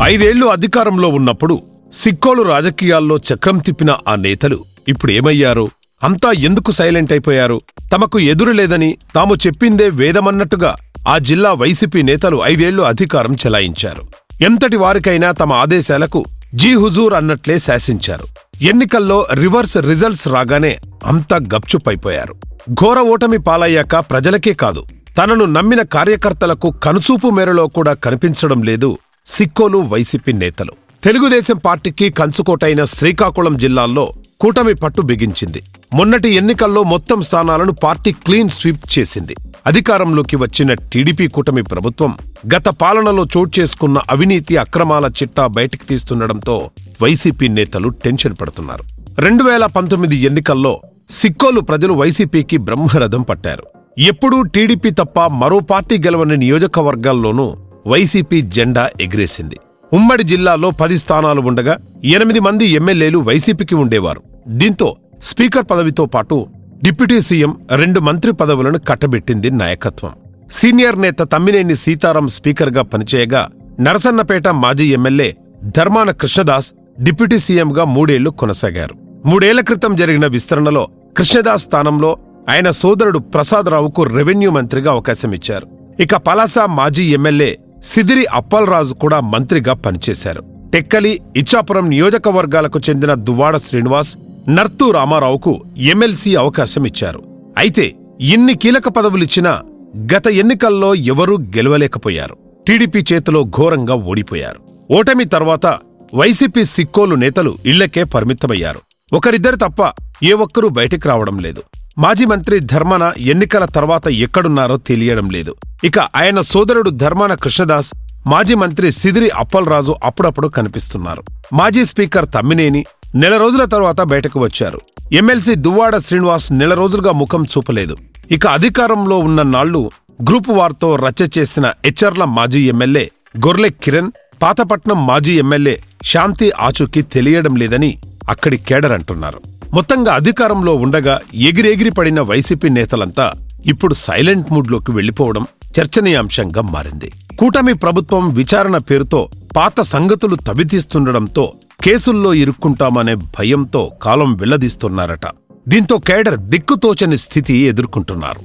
5 ఏళ్లు అధికారంలో ఉన్నప్పుడు సిక్కోలు రాజకీయాల్లో చక్రం తిప్పిన ఆ నేతలు ఇప్పుడేమయ్యారు? అంతా ఎందుకు సైలెంట్ అయిపోయారు? తమకు ఎదురులేదని తాము చెప్పిందే వేదమన్నట్టుగా ఆ జిల్లా వైసీపీ నేతలు 5 ఏళ్లు అధికారం చెలాయించారు. ఎంతటి వారికైనా తమ ఆదేశాలకు జీ హుజూర్ అన్నట్లే శాసించారు. ఎన్నికల్లో రివర్స్ రిజల్ట్స్ రాగానే అంతా గప్చుపైపోయారు. ఘోర ఓటమి పాలయ్యాక ప్రజలకే కాదు, తనను నమ్మిన కార్యకర్తలకు కనుచూపు మేరలో కూడా కనిపించడం లేదు సిక్కోలు వైసీపీ నేతలు. తెలుగుదేశం పార్టీకి కంచుకోటైన శ్రీకాకుళం జిల్లాల్లో కూటమి పట్టు బిగించింది. మొన్నటి ఎన్నికల్లో మొత్తం స్థానాలను పార్టీ క్లీన్ స్వీప్ చేసింది. అధికారంలోకి వచ్చిన టీడీపీ కూటమి ప్రభుత్వం గత పాలనలో చోటు చేసుకున్న అవినీతి అక్రమాల చిట్టా బయటికి తీస్తుండటంతో వైసీపీ నేతలు టెన్షన్ పడుతున్నారు. 2019 ఎన్నికల్లో సిక్కోలు ప్రజలు వైసీపీకి బ్రహ్మరథం పట్టారు. ఎప్పుడూ టీడీపీ తప్ప మరో పార్టీ గెలవని నియోజకవర్గాల్లోనూ వైసీపీ జెండా ఎగిరేసింది. ఉమ్మడి జిల్లాలో 10 స్థానాలు ఉండగా 8 మంది ఎమ్మెల్యేలు వైసీపీకి ఉండేవారు. దీంతో స్పీకర్ పదవితో పాటు డిప్యూటీ సీఎం 2 మంత్రి పదవులను కట్టబెట్టింది నాయకత్వం. సీనియర్ నేత తమ్మినేని సీతారాం స్పీకర్గా పనిచేయగా నరసన్నపేట మాజీ ఎమ్మెల్యే ధర్మాన కృష్ణదాస్ డిప్యూటీ సీఎంగా 3 ఏళ్లు కొనసాగారు. 3 ఏళ్ల క్రితం జరిగిన విస్తరణలో కృష్ణదాస్ స్థానంలో ఆయన సోదరుడు ప్రసాదరావుకు రెవెన్యూ మంత్రిగా అవకాశమిచ్చారు. ఇక పలాస మాజీ ఎమ్మెల్యే సిదిరి అప్పల్రాజు కూడా మంత్రిగా పనిచేశారు. టెక్కలి, ఇచ్చాపురం నియోజకవర్గాలకు చెందిన దువ్వాడ శ్రీనివాస్, నర్తూ రామారావుకు ఎమ్మెల్సీ అవకాశమిచ్చారు. అయితే ఇన్ని కీలక పదవులిచ్చినా గత ఎన్నికల్లో ఎవరూ గెలవలేకపోయారు. టీడీపీ చేతిలో ఘోరంగా ఓడిపోయారు. ఓటమి తర్వాత వైసీపీ సిక్కోలు నేతలు ఇళ్లకే పరిమితమయ్యారు. ఒకరిద్దరు తప్ప ఏ ఒక్కరూ బయటికి రావడం లేదు. మాజీ మంత్రి ధర్మాన ఎన్నికల తర్వాత ఎక్కడున్నారో తెలియడం లేదు. ఇక ఆయన సోదరుడు ధర్మాన కృష్ణదాస్, మాజీ మంత్రి సిదిరి అప్పల్రాజు అప్పుడప్పుడు కనిపిస్తున్నారు. మాజీ స్పీకర్ తమ్మినేని నెల రోజుల తర్వాత బయటకు వచ్చారు. ఎమ్మెల్సీ దువ్వాడ శ్రీనివాస్ నెల రోజులుగా ముఖం చూపలేదు. ఇక అధికారంలో ఉన్న నాళ్లు గ్రూపు వార్తో రచ్చ చేసిన ఎచ్చర్ల మాజీ ఎమ్మెల్యే గొర్లె కిరణ్, పాతపట్నం మాజీ ఎమ్మెల్యే శాంతి ఆచూకీ తెలియడం లేదని అక్కడి కేడర్ అంటున్నారు. మొత్తంగా అధికారంలో ఉండగా ఎగిరెగిరి పడిన వైసీపీ నేతలంతా ఇప్పుడు సైలెంట్ మూడ్లోకి వెళ్లిపోవడం చర్చనీయాంశంగా మారింది. కూటమి ప్రభుత్వం విచారణ పేరుతో పాత సంగతులు తవ్వితీస్తుండడంతో కేసుల్లో ఇరుక్కుంటామనే భయంతో కాలం వెళ్లదీస్తున్నారట. దీంతో కేడర్ దిక్కుతోచని స్థితి ఎదుర్కొంటున్నారు.